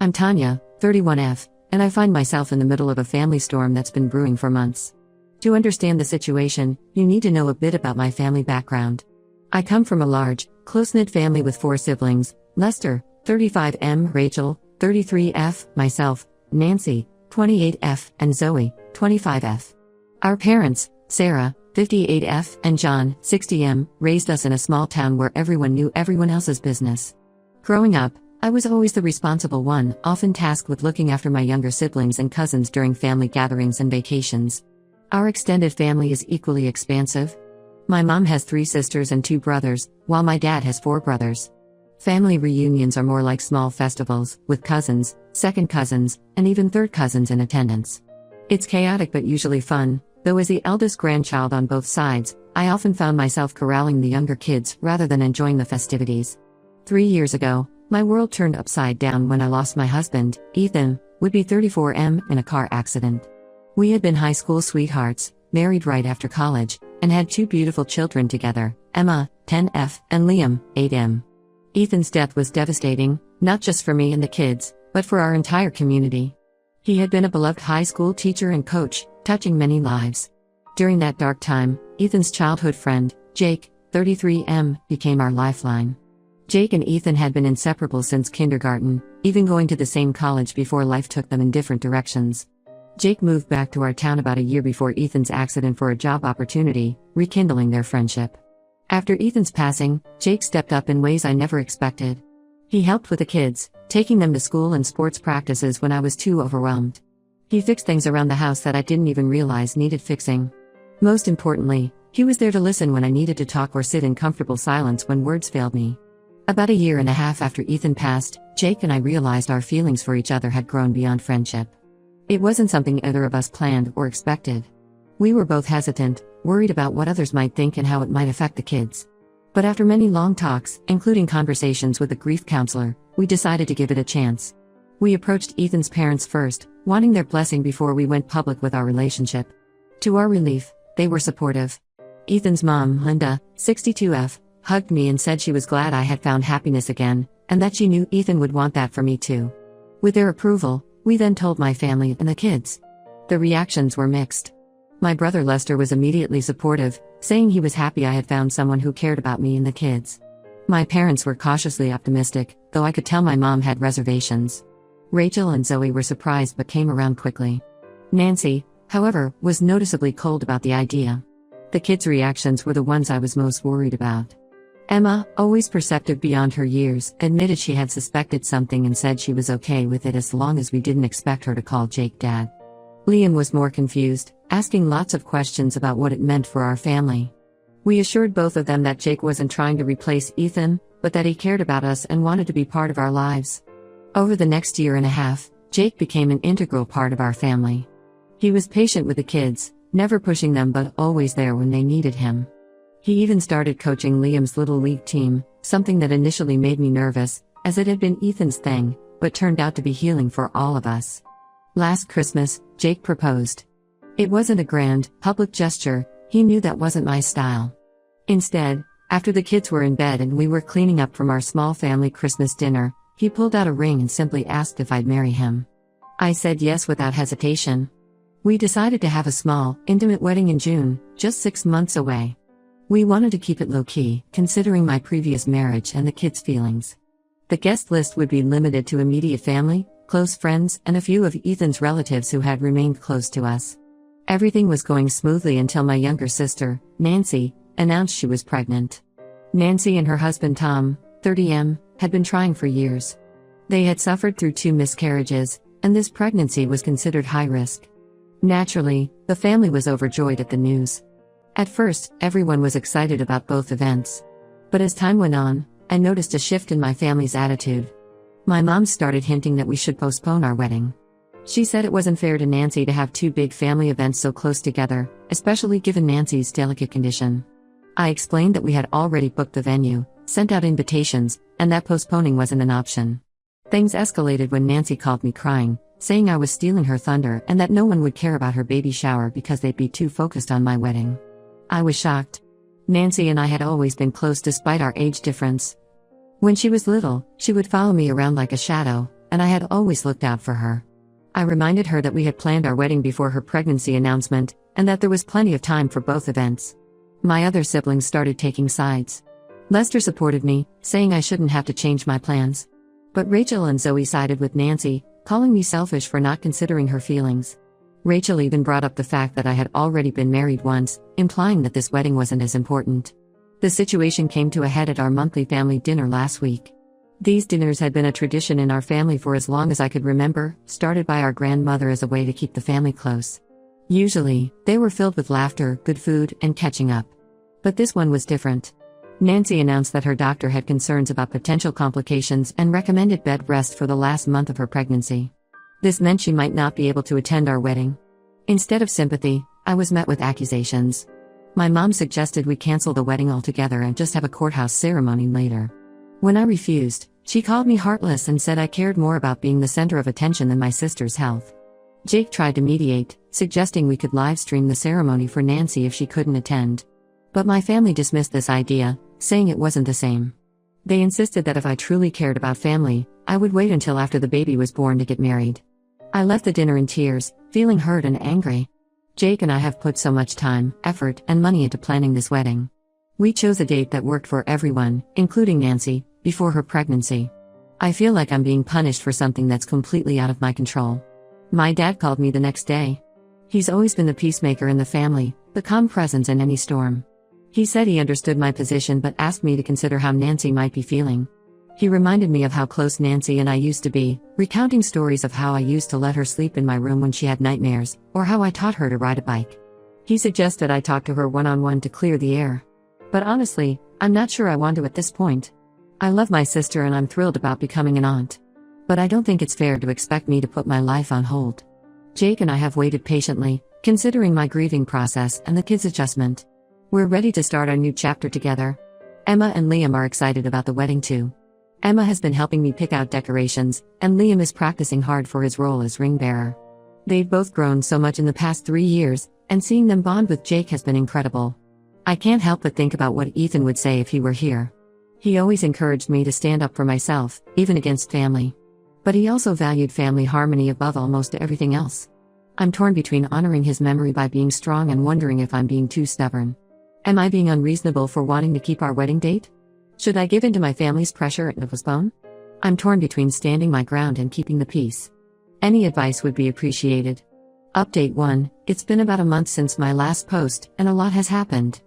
I'm Tanya, 31F, and I find myself in the middle of a family storm that's been brewing for months. To understand the situation, you need to know a bit about my family background. I come from a large, close-knit family with 4 siblings: Lester, 35M, Rachel, 33F, myself, Nancy, 28F, and Zoe, 25F. Our parents, Sarah, 58F, and John, 60M, raised us in a small town where everyone knew everyone else's business. Growing up, I was always the responsible one, often tasked with looking after my younger siblings and cousins during family gatherings and vacations. Our extended family is equally expansive. My mom has 3 sisters and 2 brothers, while my dad has 4 brothers. Family reunions are more like small festivals, with cousins, second cousins, and even third cousins in attendance. It's chaotic but usually fun, though as the eldest grandchild on both sides, I often found myself corralling the younger kids rather than enjoying the festivities. 3 years ago, my world turned upside down when I lost my husband, Ethan, would be 34M, in a car accident. We had been high school sweethearts, married right after college, and had 2 beautiful children together, Emma, 10F, and Liam, 8M. Ethan's death was devastating, not just for me and the kids, but for our entire community. He had been a beloved high school teacher and coach, touching many lives. During that dark time, Ethan's childhood friend, Jake, 33M, became our lifeline. Jake and Ethan had been inseparable since kindergarten, even going to the same college before life took them in different directions. Jake moved back to our town about a year before Ethan's accident for a job opportunity, rekindling their friendship. After Ethan's passing, Jake stepped up in ways I never expected. He helped with the kids, taking them to school and sports practices when I was too overwhelmed. He fixed things around the house that I didn't even realize needed fixing. Most importantly, he was there to listen when I needed to talk or sit in comfortable silence when words failed me. About a year and a half after Ethan passed, Jake and I realized our feelings for each other had grown beyond friendship. It wasn't something either of us planned or expected. We were both hesitant, worried about what others might think and how it might affect the kids. But after many long talks, including conversations with a grief counselor, we decided to give it a chance. We approached Ethan's parents first, wanting their blessing before we went public with our relationship. To our relief, they were supportive. Ethan's mom, Linda, 62F, hugged me and said she was glad I had found happiness again, and that she knew Ethan would want that for me too. With their approval, we then told my family and the kids. The reactions were mixed. My brother Lester was immediately supportive, saying he was happy I had found someone who cared about me and the kids. My parents were cautiously optimistic, though I could tell my mom had reservations. Rachel and Zoe were surprised but came around quickly. Nancy, however, was noticeably cold about the idea. The kids' reactions were the ones I was most worried about. Emma, always perceptive beyond her years, admitted she had suspected something and said she was okay with it as long as we didn't expect her to call Jake Dad. Liam was more confused, asking lots of questions about what it meant for our family. We assured both of them that Jake wasn't trying to replace Ethan, but that he cared about us and wanted to be part of our lives. Over the next year and a half, Jake became an integral part of our family. He was patient with the kids, never pushing them but always there when they needed him. He even started coaching Liam's little league team, something that initially made me nervous, as it had been Ethan's thing, but turned out to be healing for all of us. Last Christmas, Jake proposed. It wasn't a grand, public gesture, he knew that wasn't my style. Instead, after the kids were in bed and we were cleaning up from our small family Christmas dinner, he pulled out a ring and simply asked if I'd marry him. I said yes without hesitation. We decided to have a small, intimate wedding in June, just 6 months away. We wanted to keep it low-key, considering my previous marriage and the kids' feelings. The guest list would be limited to immediate family, close friends, and a few of Ethan's relatives who had remained close to us. Everything was going smoothly until my younger sister, Nancy, announced she was pregnant. Nancy and her husband Tom, 30M, had been trying for years. They had suffered through 2 miscarriages, and this pregnancy was considered high risk. Naturally, the family was overjoyed at the news. At first, everyone was excited about both events. But as time went on, I noticed a shift in my family's attitude. My mom started hinting that we should postpone our wedding. She said it wasn't fair to Nancy to have 2 big family events so close together, especially given Nancy's delicate condition. I explained that we had already booked the venue, sent out invitations, and that postponing wasn't an option. Things escalated when Nancy called me crying, saying I was stealing her thunder and that no one would care about her baby shower because they'd be too focused on my wedding. I was shocked. Nancy and I had always been close despite our age difference. When she was little, she would follow me around like a shadow, and I had always looked out for her. I reminded her that we had planned our wedding before her pregnancy announcement, and that there was plenty of time for both events. My other siblings started taking sides. Lester supported me, saying I shouldn't have to change my plans. But Rachel and Zoe sided with Nancy, calling me selfish for not considering her feelings. Rachel even brought up the fact that I had already been married once, implying that this wedding wasn't as important. The situation came to a head at our monthly family dinner last week. These dinners had been a tradition in our family for as long as I could remember, started by our grandmother as a way to keep the family close. Usually, they were filled with laughter, good food, and catching up. But this one was different. Nancy announced that her doctor had concerns about potential complications and recommended bed rest for the last month of her pregnancy. This meant she might not be able to attend our wedding. Instead of sympathy, I was met with accusations. My mom suggested we cancel the wedding altogether and just have a courthouse ceremony later. When I refused, she called me heartless and said I cared more about being the center of attention than my sister's health. Jake tried to mediate, suggesting we could live stream the ceremony for Nancy if she couldn't attend. But my family dismissed this idea, saying it wasn't the same. They insisted that if I truly cared about family, I would wait until after the baby was born to get married. I left the dinner in tears, feeling hurt and angry. Jake and I have put so much time, effort, and money into planning this wedding. We chose a date that worked for everyone, including Nancy, before her pregnancy. I feel like I'm being punished for something that's completely out of my control. My dad called me the next day. He's always been the peacemaker in the family, the calm presence in any storm. He said he understood my position but asked me to consider how Nancy might be feeling. He reminded me of how close Nancy and I used to be, recounting stories of how I used to let her sleep in my room when she had nightmares, or how I taught her to ride a bike. He suggested I talk to her one-on-one to clear the air. But honestly, I'm not sure I want to at this point. I love my sister and I'm thrilled about becoming an aunt. But I don't think it's fair to expect me to put my life on hold. Jake and I have waited patiently, considering my grieving process and the kids' adjustment. We're ready to start our new chapter together. Emma and Liam are excited about the wedding too. Emma has been helping me pick out decorations, and Liam is practicing hard for his role as ring bearer. They've both grown so much in the past 3 years, and seeing them bond with Jake has been incredible. I can't help but think about what Ethan would say if he were here. He always encouraged me to stand up for myself, even against family. But he also valued family harmony above almost everything else. I'm torn between honoring his memory by being strong and wondering if I'm being too stubborn. Am I being unreasonable for wanting to keep our wedding date? Should I give in to my family's pressure and postpone? I'm torn between standing my ground and keeping the peace. Any advice would be appreciated. Update 1: It's been about a month since my last post, and a lot has happened.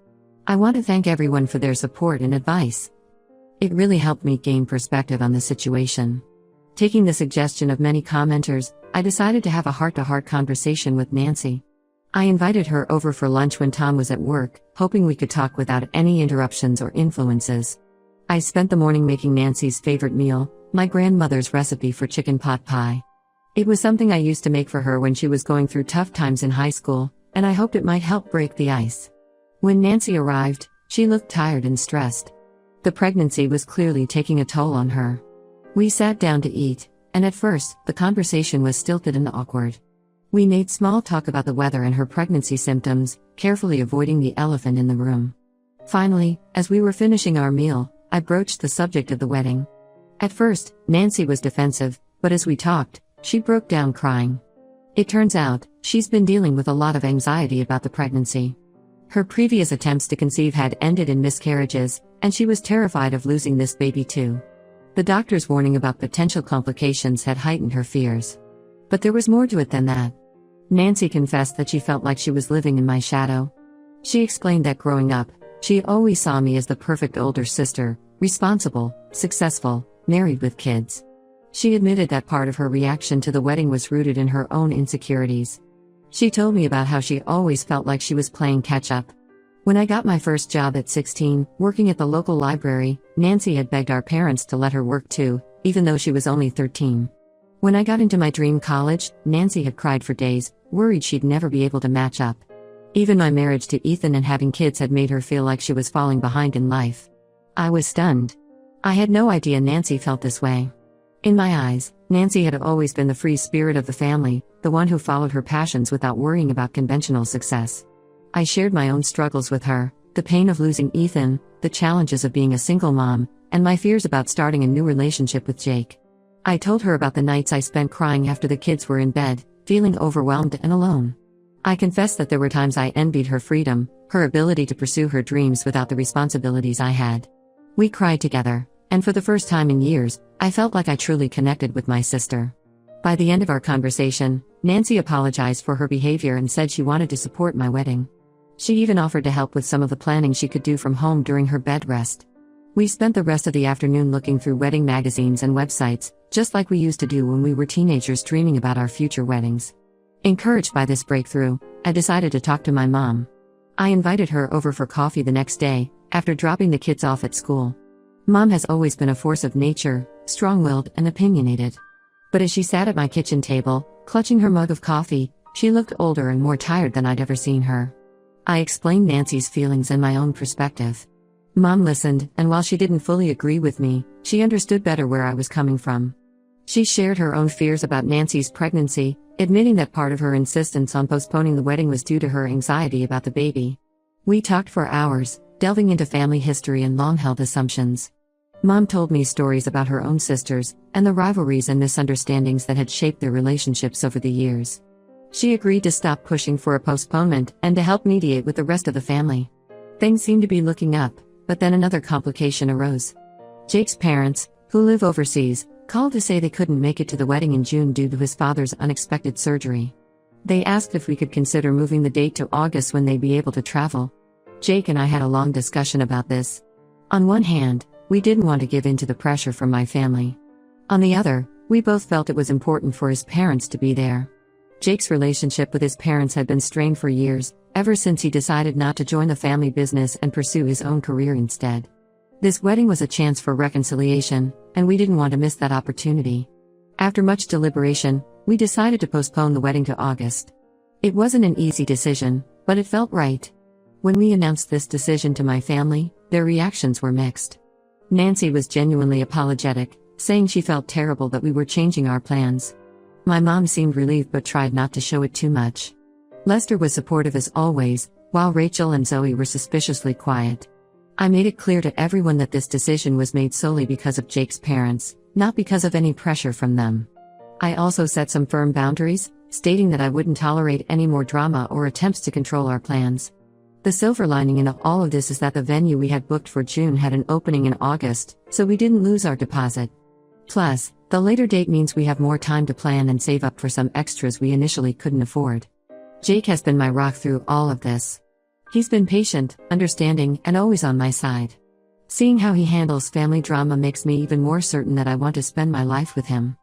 I want to thank everyone for their support and advice. It really helped me gain perspective on the situation. Taking the suggestion of many commenters, I decided to have a heart-to-heart conversation with Nancy. I invited her over for lunch when Tom was at work, hoping we could talk without any interruptions or influences. I spent the morning making Nancy's favorite meal, my grandmother's recipe for chicken pot pie. It was something I used to make for her when she was going through tough times in high school, and I hoped it might help break the ice. When Nancy arrived, she looked tired and stressed. The pregnancy was clearly taking a toll on her. We sat down to eat, and at first, the conversation was stilted and awkward. We made small talk about the weather and her pregnancy symptoms, carefully avoiding the elephant in the room. Finally, as we were finishing our meal, I broached the subject of the wedding. At first, Nancy was defensive, but as we talked, she broke down crying. It turns out, she's been dealing with a lot of anxiety about the pregnancy. Her previous attempts to conceive had ended in miscarriages, and she was terrified of losing this baby too. The doctor's warning about potential complications had heightened her fears. But there was more to it than that. Nancy confessed that she felt like she was living in my shadow. She explained that growing up, she always saw me as the perfect older sister, responsible, successful, married with kids. She admitted that part of her reaction to the wedding was rooted in her own insecurities. She told me about how she always felt like she was playing catch-up. When I got my first job at 16, working at the local library, Nancy had begged our parents to let her work too, even though she was only 13. When I got into my dream college, Nancy had cried for days, worried she'd never be able to match up. Even my marriage to Ethan and having kids had made her feel like she was falling behind in life. I was stunned. I had no idea Nancy felt this way. In my eyes, Nancy had always been the free spirit of the family, the one who followed her passions without worrying about conventional success. I shared my own struggles with her, the pain of losing Ethan, the challenges of being a single mom, and my fears about starting a new relationship with Jake. I told her about the nights I spent crying after the kids were in bed, feeling overwhelmed and alone. I confessed that there were times I envied her freedom, her ability to pursue her dreams without the responsibilities I had. We cried together, and for the first time in years, I felt like I truly connected with my sister. By the end of our conversation, Nancy apologized for her behavior and said she wanted to support my wedding. She even offered to help with some of the planning she could do from home during her bed rest. We spent the rest of the afternoon looking through wedding magazines and websites, just like we used to do when we were teenagers dreaming about our future weddings. Encouraged by this breakthrough, I decided to talk to my mom. I invited her over for coffee the next day, after dropping the kids off at school. Mom has always been a force of nature, strong-willed and opinionated. But as she sat at my kitchen table, clutching her mug of coffee, she looked older and more tired than I'd ever seen her. I explained Nancy's feelings and my own perspective. Mom listened, and while she didn't fully agree with me, she understood better where I was coming from. She shared her own fears about Nancy's pregnancy, admitting that part of her insistence on postponing the wedding was due to her anxiety about the baby. We talked for hours, delving into family history and long-held assumptions. Mom told me stories about her own sisters, and the rivalries and misunderstandings that had shaped their relationships over the years. She agreed to stop pushing for a postponement and to help mediate with the rest of the family. Things seemed to be looking up, but then another complication arose. Jake's parents, who live overseas, called to say they couldn't make it to the wedding in June due to his father's unexpected surgery. They asked if we could consider moving the date to August when they'd be able to travel. Jake and I had a long discussion about this. On one hand, we didn't want to give in to the pressure from my family. On the other, we both felt it was important for his parents to be there. Jake's relationship with his parents had been strained for years, ever since he decided not to join the family business and pursue his own career instead. This wedding was a chance for reconciliation, and we didn't want to miss that opportunity. After much deliberation, we decided to postpone the wedding to August. It wasn't an easy decision, but it felt right. When we announced this decision to my family, their reactions were mixed. Nancy was genuinely apologetic, saying she felt terrible that we were changing our plans. My mom seemed relieved but tried not to show it too much. Lester was supportive as always, while Rachel and Zoe were suspiciously quiet. I made it clear to everyone that this decision was made solely because of Jake's parents, not because of any pressure from them. I also set some firm boundaries, stating that I wouldn't tolerate any more drama or attempts to control our plans. The silver lining in all of this is that the venue we had booked for June had an opening in August, so we didn't lose our deposit. Plus, the later date means we have more time to plan and save up for some extras we initially couldn't afford. Jake has been my rock through all of this. He's been patient, understanding, and always on my side. Seeing how he handles family drama makes me even more certain that I want to spend my life with him.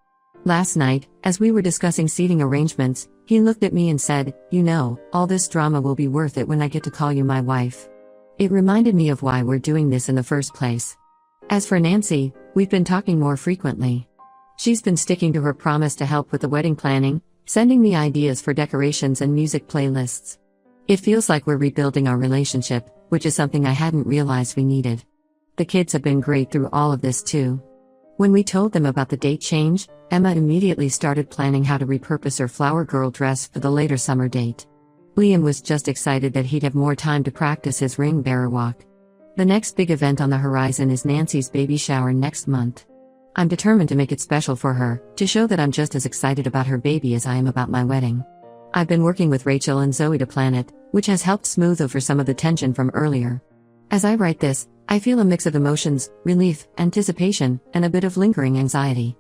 Last night, as we were discussing seating arrangements, he looked at me and said, "You know, all this drama will be worth it when I get to call you my wife." It reminded me of why we're doing this in the first place. As for Nancy, we've been talking more frequently. She's been sticking to her promise to help with the wedding planning, sending me ideas for decorations and music playlists. It feels like we're rebuilding our relationship, which is something I hadn't realized we needed. The kids have been great through all of this too. When we told them about the date change, Emma immediately started planning how to repurpose her flower girl dress for the later summer date. Liam was just excited that he'd have more time to practice his ring bearer walk. The next big event on the horizon is Nancy's baby shower next month. I'm determined to make it special for her, to show that I'm just as excited about her baby as I am about my wedding. I've been working with Rachel and Zoe to plan it, which has helped smooth over some of the tension from earlier. As I write this, I feel a mix of emotions, relief, anticipation, and a bit of lingering anxiety.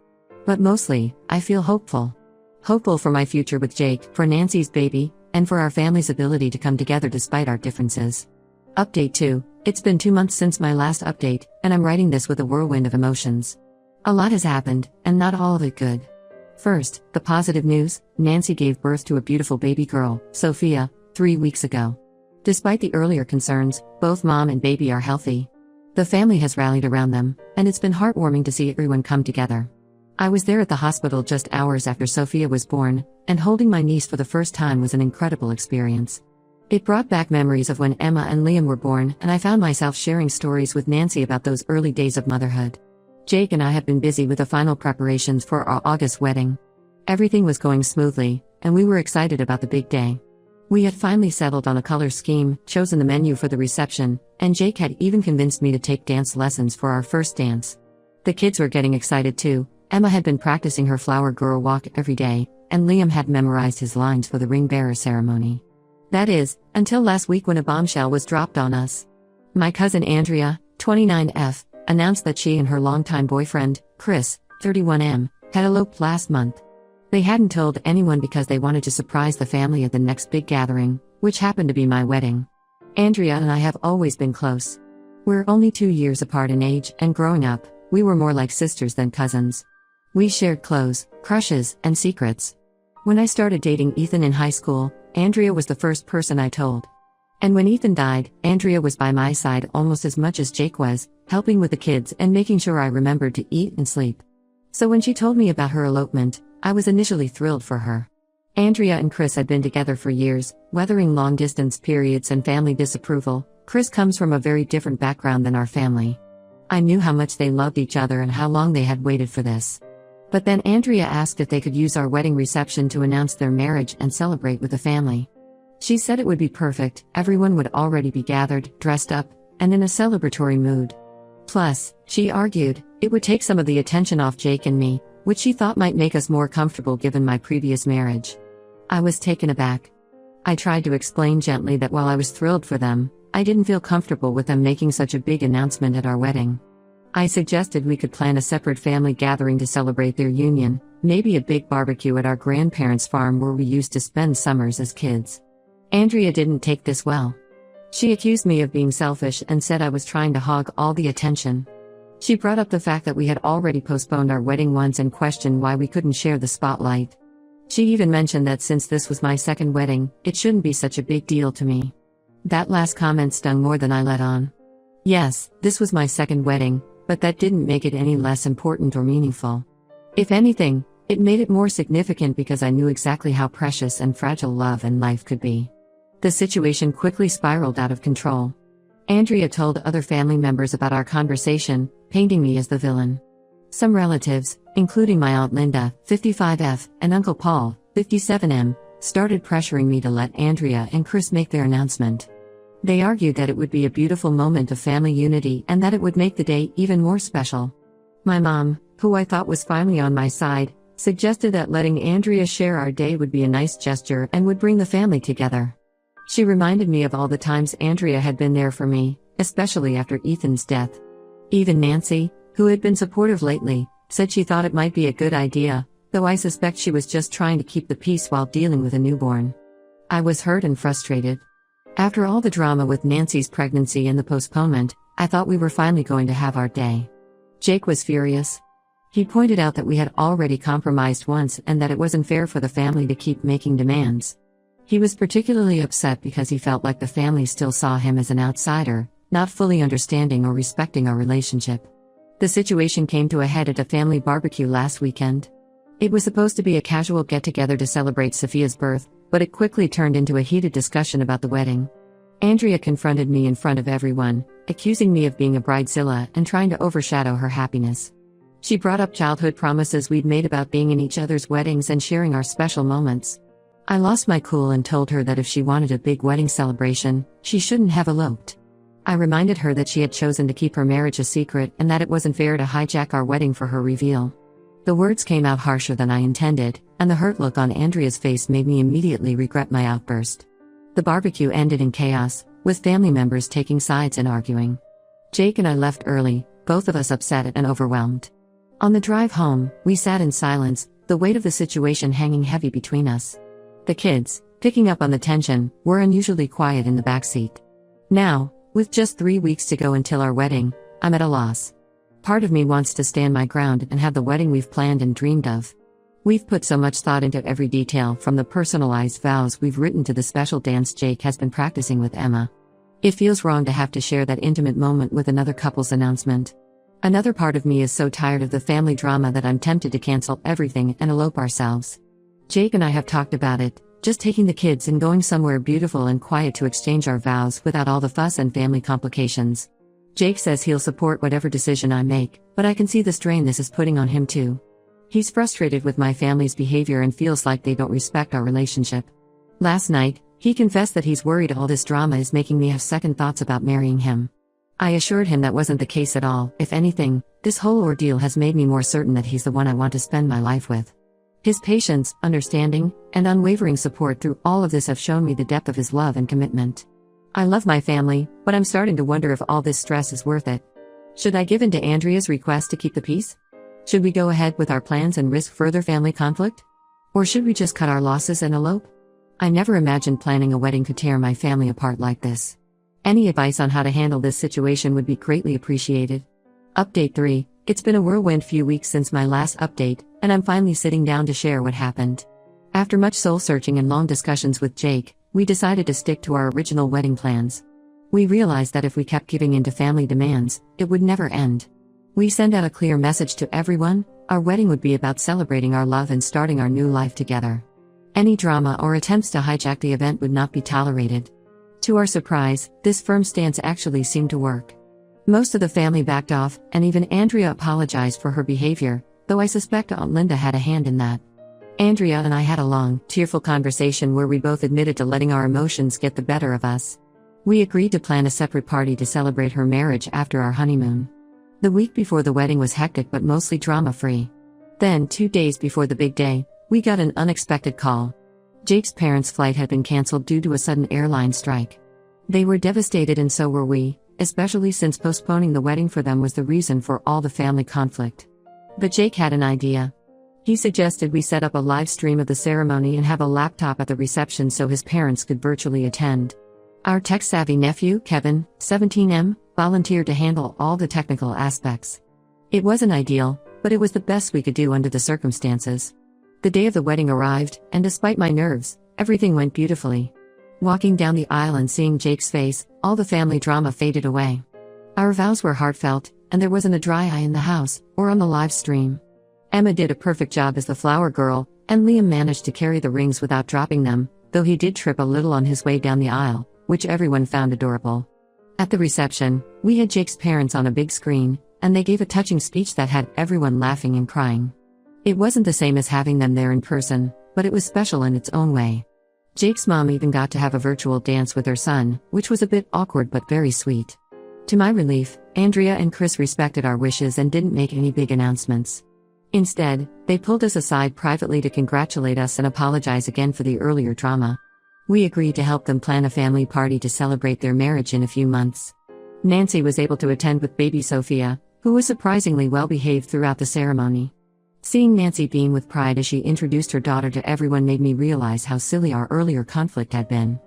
But mostly, I feel hopeful. Hopeful for my future with Jake, for Nancy's baby, and for our family's ability to come together despite our differences. Update 2. It's been 2 months since my last update, and I'm writing this with a whirlwind of emotions. A lot has happened, and not all of it good. First, the positive news: Nancy gave birth to a beautiful baby girl, Sophia, 3 weeks ago. Despite the earlier concerns, both mom and baby are healthy. The family has rallied around them, and it's been heartwarming to see everyone come together. I was there at the hospital just hours after Sophia was born, and holding my niece for the first time was an incredible experience. It brought back memories of when Emma and Liam were born, and I found myself sharing stories with Nancy about those early days of motherhood. Jake and I have been busy with the final preparations for our August wedding. Everything was going smoothly, and we were excited about the big day. We had finally settled on a color scheme, chosen the menu for the reception, and Jake had even convinced me to take dance lessons for our first dance. The kids were getting excited too, Emma had been practicing her flower girl walk every day, and Liam had memorized his lines for the ring bearer ceremony. That is, until last week when a bombshell was dropped on us. My cousin Andrea, 29F, announced that she and her longtime boyfriend, Chris, 31M, had eloped last month. They hadn't told anyone because they wanted to surprise the family at the next big gathering, which happened to be my wedding. Andrea and I have always been close. We're only 2 years apart in age, and growing up, we were more like sisters than cousins. We shared clothes, crushes, and secrets. When I started dating Ethan in high school, Andrea was the first person I told. And when Ethan died, Andrea was by my side almost as much as Jake was, helping with the kids and making sure I remembered to eat and sleep. So when she told me about her elopement, I was initially thrilled for her. Andrea and Chris had been together for years, weathering long-distance periods and family disapproval. Chris comes from a very different background than our family. I knew how much they loved each other and how long they had waited for this. But then Andrea asked if they could use our wedding reception to announce their marriage and celebrate with the family. She said it would be perfect, everyone would already be gathered, dressed up, and in a celebratory mood. Plus, she argued, it would take some of the attention off Jake and me, which she thought might make us more comfortable given my previous marriage. I was taken aback. I tried to explain gently that while I was thrilled for them, I didn't feel comfortable with them making such a big announcement at our wedding. I suggested we could plan a separate family gathering to celebrate their union, maybe a big barbecue at our grandparents' farm where we used to spend summers as kids. Andrea didn't take this well. She accused me of being selfish and said I was trying to hog all the attention. She brought up the fact that we had already postponed our wedding once and questioned why we couldn't share the spotlight. She even mentioned that since this was my second wedding, it shouldn't be such a big deal to me. That last comment stung more than I let on. Yes, this was my second wedding, but that didn't make it any less important or meaningful. If anything, it made it more significant because I knew exactly how precious and fragile love and life could be. The situation quickly spiraled out of control. Andrea told other family members about our conversation, painting me as the villain. Some relatives, including my Aunt Linda, 55F, and Uncle Paul, 57M, started pressuring me to let Andrea and Chris make their announcement. They argued that it would be a beautiful moment of family unity and that it would make the day even more special. My mom, who I thought was finally on my side, suggested that letting Andrea share our day would be a nice gesture and would bring the family together. She reminded me of all the times Andrea had been there for me, especially after Ethan's death. Even Nancy, who had been supportive lately, said she thought it might be a good idea, though I suspect she was just trying to keep the peace while dealing with a newborn. I was hurt and frustrated. After all the drama with Nancy's pregnancy and the postponement, I thought we were finally going to have our day. Jake was furious. He pointed out that we had already compromised once and that it wasn't fair for the family to keep making demands. He was particularly upset because he felt like the family still saw him as an outsider, not fully understanding or respecting our relationship. The situation came to a head at a family barbecue last weekend. It was supposed to be a casual get-together to celebrate Sophia's birth, but it quickly turned into a heated discussion about the wedding. Andrea confronted me in front of everyone, accusing me of being a bridezilla and trying to overshadow her happiness. She brought up childhood promises we'd made about being in each other's weddings and sharing our special moments. I lost my cool and told her that if she wanted a big wedding celebration, she shouldn't have eloped. I reminded her that she had chosen to keep her marriage a secret and that it wasn't fair to hijack our wedding for her reveal. The words came out harsher than I intended, and the hurt look on Andrea's face made me immediately regret my outburst. The barbecue ended in chaos, with family members taking sides and arguing. Jake and I left early, both of us upset and overwhelmed. On the drive home, we sat in silence, the weight of the situation hanging heavy between us. The kids, picking up on the tension, were unusually quiet in the backseat. Now, with just 3 weeks to go until our wedding, I'm at a loss. Part of me wants to stand my ground and have the wedding we've planned and dreamed of. We've put so much thought into every detail, from the personalized vows we've written to the special dance Jake has been practicing with Emma. It feels wrong to have to share that intimate moment with another couple's announcement. Another part of me is so tired of the family drama that I'm tempted to cancel everything and elope ourselves. Jake and I have talked about it, just taking the kids and going somewhere beautiful and quiet to exchange our vows without all the fuss and family complications. Jake says he'll support whatever decision I make, but I can see the strain this is putting on him too. He's frustrated with my family's behavior and feels like they don't respect our relationship. Last night, he confessed that he's worried all this drama is making me have second thoughts about marrying him. I assured him that wasn't the case at all. If anything, this whole ordeal has made me more certain that he's the one I want to spend my life with. His patience, understanding, and unwavering support through all of this have shown me the depth of his love and commitment. I love my family, but I'm starting to wonder if all this stress is worth it. Should I give in to Andrea's request to keep the peace? Should we go ahead with our plans and risk further family conflict? Or should we just cut our losses and elope? I never imagined planning a wedding could tear my family apart like this. Any advice on how to handle this situation would be greatly appreciated. Update 3. It's been a whirlwind few weeks since my last update, and I'm finally sitting down to share what happened. After much soul-searching and long discussions with Jake, we decided to stick to our original wedding plans. We realized that if we kept giving in to family demands, it would never end. We sent out a clear message to everyone: our wedding would be about celebrating our love and starting our new life together. Any drama or attempts to hijack the event would not be tolerated. To our surprise, this firm stance actually seemed to work. Most of the family backed off, and even Andrea apologized for her behavior, though I suspect Aunt Linda had a hand in that. Andrea and I had a long, tearful conversation where we both admitted to letting our emotions get the better of us. We agreed to plan a separate party to celebrate her marriage after our honeymoon. The week before the wedding was hectic but mostly drama-free. Then, 2 days before the big day, we got an unexpected call. Jake's parents' flight had been canceled due to a sudden airline strike. They were devastated, and so were we, especially since postponing the wedding for them was the reason for all the family conflict. But Jake had an idea. He suggested we set up a live stream of the ceremony and have a laptop at the reception so his parents could virtually attend. Our tech-savvy nephew, Kevin, 17M, volunteered to handle all the technical aspects. It wasn't ideal, but it was the best we could do under the circumstances. The day of the wedding arrived, and despite my nerves, everything went beautifully. Walking down the aisle and seeing Jake's face, all the family drama faded away. Our vows were heartfelt, and there wasn't a dry eye in the house, or on the live stream. Emma did a perfect job as the flower girl, and Liam managed to carry the rings without dropping them, though he did trip a little on his way down the aisle, which everyone found adorable. At the reception, we had Jake's parents on a big screen, and they gave a touching speech that had everyone laughing and crying. It wasn't the same as having them there in person, but it was special in its own way. Jake's mom even got to have a virtual dance with her son, which was a bit awkward but very sweet. To my relief, Andrea and Chris respected our wishes and didn't make any big announcements. Instead, they pulled us aside privately to congratulate us and apologize again for the earlier drama. We agreed to help them plan a family party to celebrate their marriage in a few months. Nancy was able to attend with baby Sophia, who was surprisingly well behaved throughout the ceremony. Seeing Nancy beam with pride as she introduced her daughter to everyone made me realize how silly our earlier conflict had been.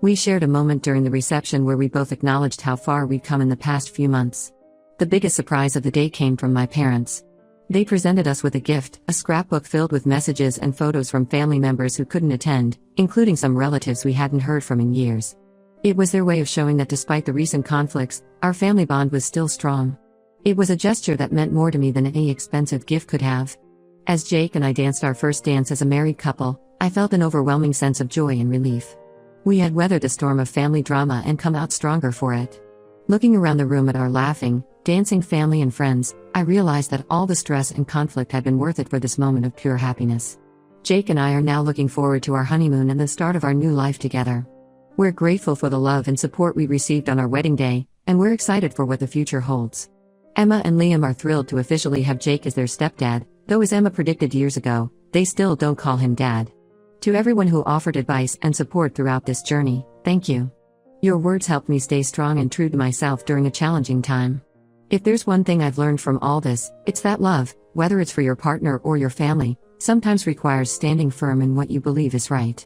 We shared a moment during the reception where we both acknowledged how far we'd come in the past few months. The biggest surprise of the day came from my parents. They presented us with a gift, a scrapbook filled with messages and photos from family members who couldn't attend, including some relatives we hadn't heard from in years. It was their way of showing that despite the recent conflicts, our family bond was still strong. It was a gesture that meant more to me than any expensive gift could have. As Jake and I danced our first dance as a married couple, I felt an overwhelming sense of joy and relief. We had weathered the storm of family drama and come out stronger for it. Looking around the room at our laughing, dancing family and friends, I realized that all the stress and conflict had been worth it for this moment of pure happiness. Jake and I are now looking forward to our honeymoon and the start of our new life together. We're grateful for the love and support we received on our wedding day, and we're excited for what the future holds. Emma and Liam are thrilled to officially have Jake as their stepdad, though as Emma predicted years ago, they still don't call him dad. To everyone who offered advice and support throughout this journey, thank you. Your words helped me stay strong and true to myself during a challenging time. If there's one thing I've learned from all this, it's that love, whether it's for your partner or your family, sometimes requires standing firm in what you believe is right.